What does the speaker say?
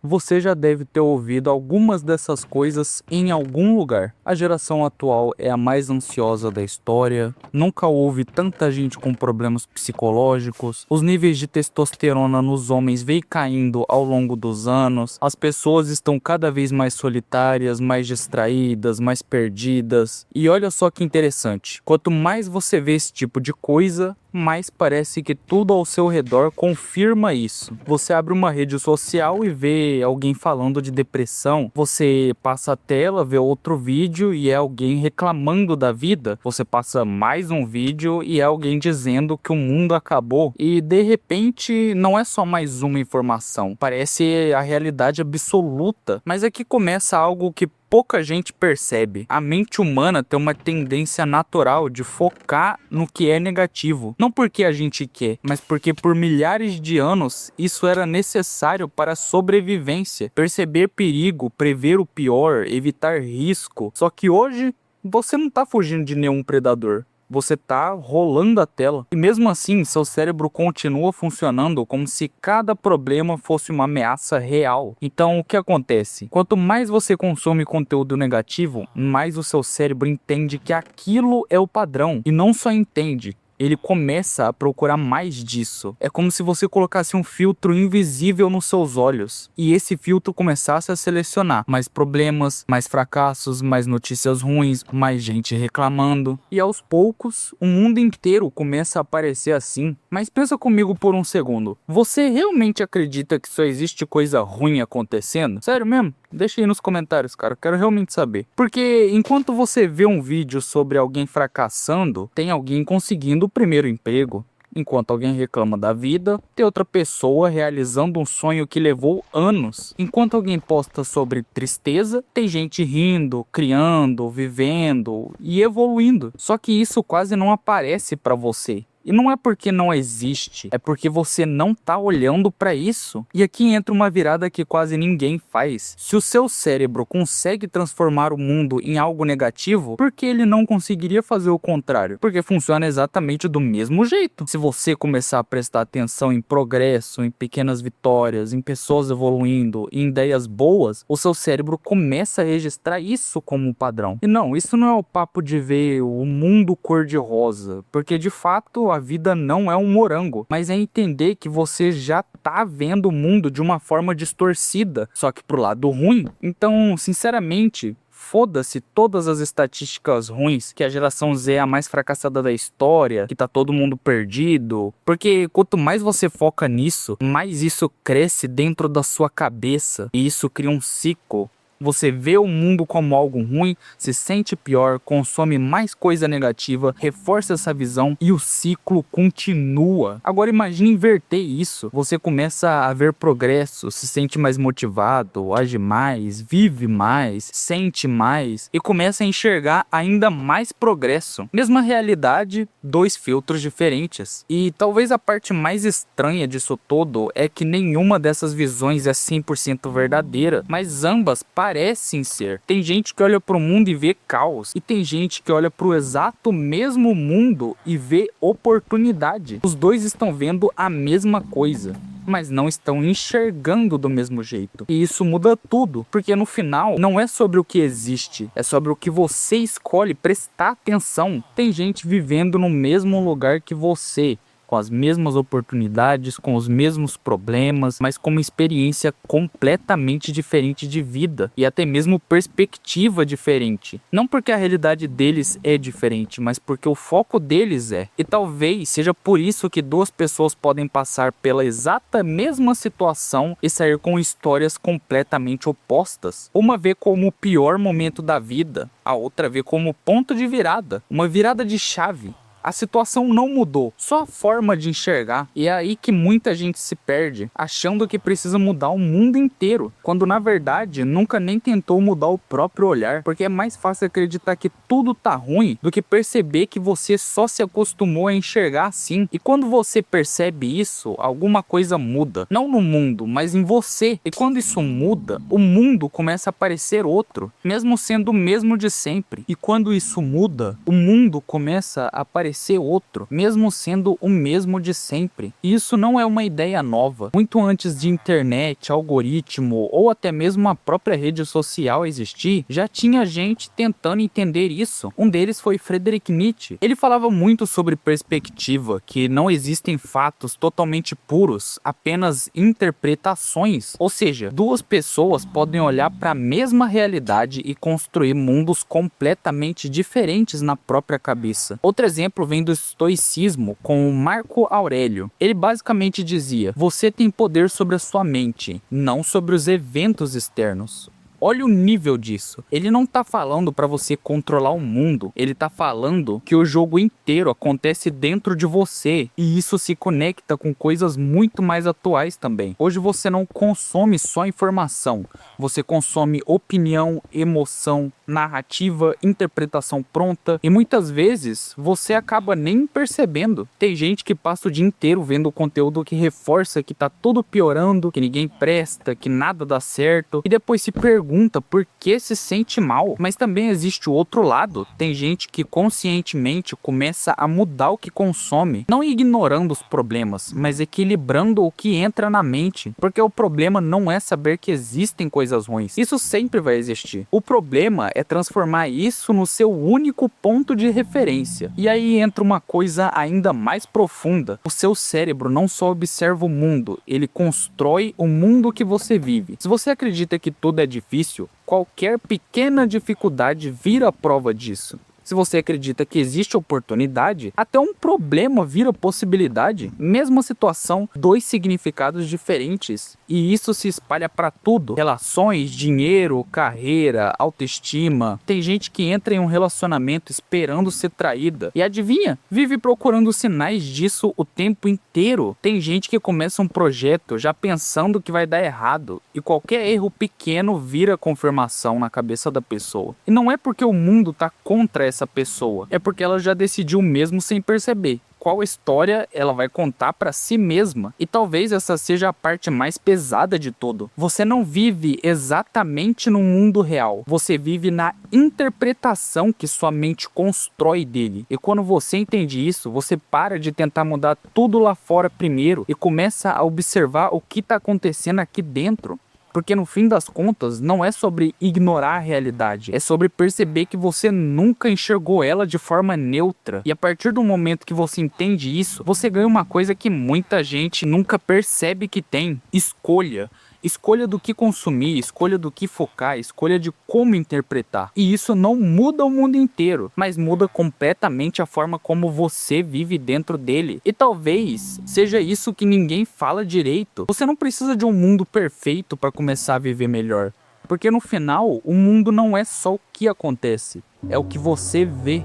Você já deve ter ouvido algumas dessas coisas em algum lugar. A geração atual é a mais ansiosa da história, nunca houve tanta gente com problemas psicológicos, os níveis de testosterona nos homens vêm caindo ao longo dos anos, as pessoas estão cada vez mais solitárias, mais distraídas, mais perdidas. E olha só que interessante, quanto mais você vê esse tipo de coisa, mas parece que tudo ao seu redor confirma isso. Você abre uma rede social e vê alguém falando de depressão, você passa a tela, vê outro vídeo e é alguém reclamando da vida, você passa mais um vídeo e é alguém dizendo que o mundo acabou, e de repente não é só mais uma informação, parece a realidade absoluta. Mas aqui começa algo que pouca gente percebe. A mente humana tem uma tendência natural de focar no que é negativo. Não porque a gente quer, mas porque por milhares de anos isso era necessário para a sobrevivência. Perceber perigo, prever o pior, evitar risco. Só que hoje você não está fugindo de nenhum predador. Você tá rolando a tela. E mesmo assim, seu cérebro continua funcionando como se cada problema fosse uma ameaça real. Então, o que acontece? Quanto mais você consome conteúdo negativo, mais o seu cérebro entende que aquilo é o padrão. E não só entende, ele começa a procurar mais disso. É como se você colocasse um filtro invisível nos seus olhos e esse filtro começasse a selecionar mais problemas, mais fracassos, mais notícias ruins, mais gente reclamando. E aos poucos, o mundo inteiro começa a aparecer assim. Mas pensa comigo por um segundo. Você realmente acredita que só existe coisa ruim acontecendo? Sério mesmo? Deixa aí nos comentários, cara. Eu quero realmente saber. Porque enquanto você vê um vídeo sobre alguém fracassando, tem alguém conseguindo o primeiro emprego. Enquanto alguém reclama da vida, tem outra pessoa realizando um sonho que levou anos. Enquanto alguém posta sobre tristeza, tem gente rindo, criando, vivendo e evoluindo. Só que isso quase não aparece pra você. E não é porque não existe, é porque você não tá olhando pra isso. E aqui entra uma virada que quase ninguém faz. Se o seu cérebro consegue transformar o mundo em algo negativo, por que ele não conseguiria fazer o contrário? Porque funciona exatamente do mesmo jeito. Se você começar a prestar atenção em progresso, em pequenas vitórias, em pessoas evoluindo, em ideias boas, o seu cérebro começa a registrar isso como padrão. E não, isso não é o papo de ver o mundo cor-de-rosa, porque de fato a vida não é um morango, mas é entender que você já tá vendo o mundo de uma forma distorcida, só que pro lado ruim. Então, sinceramente, foda-se todas as estatísticas ruins, que a geração Z é a mais fracassada da história, que tá todo mundo perdido, porque quanto mais você foca nisso, mais isso cresce dentro da sua cabeça, e isso cria um ciclo. Você vê o mundo como algo ruim, se sente pior, consome mais coisa negativa, reforça essa visão e o ciclo continua. Agora imagine inverter isso. Você começa a ver progresso, se sente mais motivado, age mais, vive mais, sente mais e começa a enxergar ainda mais progresso. Mesma realidade, dois filtros diferentes. E talvez a parte mais estranha disso todo é que nenhuma dessas visões é 100% verdadeira, mas ambas parecem ser. Tem gente que olha pro mundo e vê caos, e tem gente que olha pro exato mesmo mundo e vê oportunidade. Os dois estão vendo a mesma coisa, mas não estão enxergando do mesmo jeito. E isso muda tudo, porque no final não é sobre o que existe, é sobre o que você escolhe prestar atenção. Tem gente vivendo no mesmo lugar que você, com as mesmas oportunidades, com os mesmos problemas, mas com uma experiência completamente diferente de vida e até mesmo perspectiva diferente. Não porque a realidade deles é diferente, mas porque o foco deles é. E talvez seja por isso que duas pessoas podem passar pela exata mesma situação e sair com histórias completamente opostas. Uma vê como o pior momento da vida, a outra vê como ponto de virada, uma virada de chave. A situação não mudou, só a forma de enxergar. E é aí que muita gente se perde, achando que precisa mudar o mundo inteiro, quando na verdade nunca nem tentou mudar o próprio olhar, porque é mais fácil acreditar que tudo tá ruim do que perceber que você só se acostumou a enxergar assim. E quando você percebe isso, alguma coisa muda, não no mundo, mas em você. E quando isso muda, o mundo começa a parecer outro, mesmo sendo o mesmo de sempre. E quando isso muda, o mundo começa a parecer parecer outro, mesmo sendo o mesmo de sempre. E isso não é uma ideia nova. Muito antes de internet, algoritmo ou até mesmo a própria rede social existir, já tinha gente tentando entender isso. Um deles foi Friedrich Nietzsche. Ele falava muito sobre perspectiva, que não existem fatos totalmente puros, apenas interpretações. Ou seja, duas pessoas podem olhar para a mesma realidade e construir mundos completamente diferentes na própria cabeça. Outro exemplo vem do estoicismo, com o Marco Aurélio. Ele basicamente dizia: você tem poder sobre a sua mente, não sobre os eventos externos. Olha o nível disso. Ele não tá falando para você controlar o mundo. Ele tá falando que o jogo inteiro acontece dentro de você. E isso se conecta com coisas muito mais atuais também. Hoje você não consome só informação. Você consome opinião, emoção, narrativa, interpretação pronta. E muitas vezes você acaba nem percebendo. Tem gente que passa o dia inteiro vendo conteúdo que reforça que tá tudo piorando, que ninguém presta, que nada dá certo. E depois se pergunta por que se sente mal. Mas também existe o outro lado. Tem gente que conscientemente começa a mudar o que consome, não ignorando os problemas, mas equilibrando o que entra na mente, porque o problema não é saber que existem coisas ruins. Isso sempre vai existir. O problema é transformar isso no seu único ponto de referência. E aí entra uma coisa ainda mais profunda. O seu cérebro não só observa o mundo, ele constrói o mundo que você vive. Se você acredita que tudo é difícil, qualquer pequena dificuldade vira prova disso. Se você acredita que existe oportunidade, até um problema vira possibilidade. Mesma situação, dois significados diferentes. E isso se espalha para tudo. Relações, dinheiro, carreira, autoestima. Tem gente que entra em um relacionamento esperando ser traída. E adivinha? Vive procurando sinais disso o tempo inteiro. Tem gente que começa um projeto já pensando que vai dar errado. E qualquer erro pequeno vira confirmação na cabeça da pessoa. E não é porque o mundo tá contra essa pessoa, é porque ela já decidiu mesmo sem perceber qual história ela vai contar para si mesma. E talvez essa seja a parte mais pesada de tudo. Você não vive exatamente no mundo real. Você vive na interpretação que sua mente constrói dele. E quando você entende isso, você para de tentar mudar tudo lá fora primeiro e começa a observar o que está acontecendo aqui dentro. Porque no fim das contas, não é sobre ignorar a realidade, é sobre perceber que você nunca enxergou ela de forma neutra. E a partir do momento que você entende isso, você ganha uma coisa que muita gente nunca percebe que tem: escolha. Escolha do que consumir, escolha do que focar, escolha de como interpretar. E isso não muda o mundo inteiro, mas muda completamente a forma como você vive dentro dele. E talvez seja isso que ninguém fala direito. Você não precisa de um mundo perfeito para começar a viver melhor. Porque no final, o mundo não é só o que acontece, é o que você vê.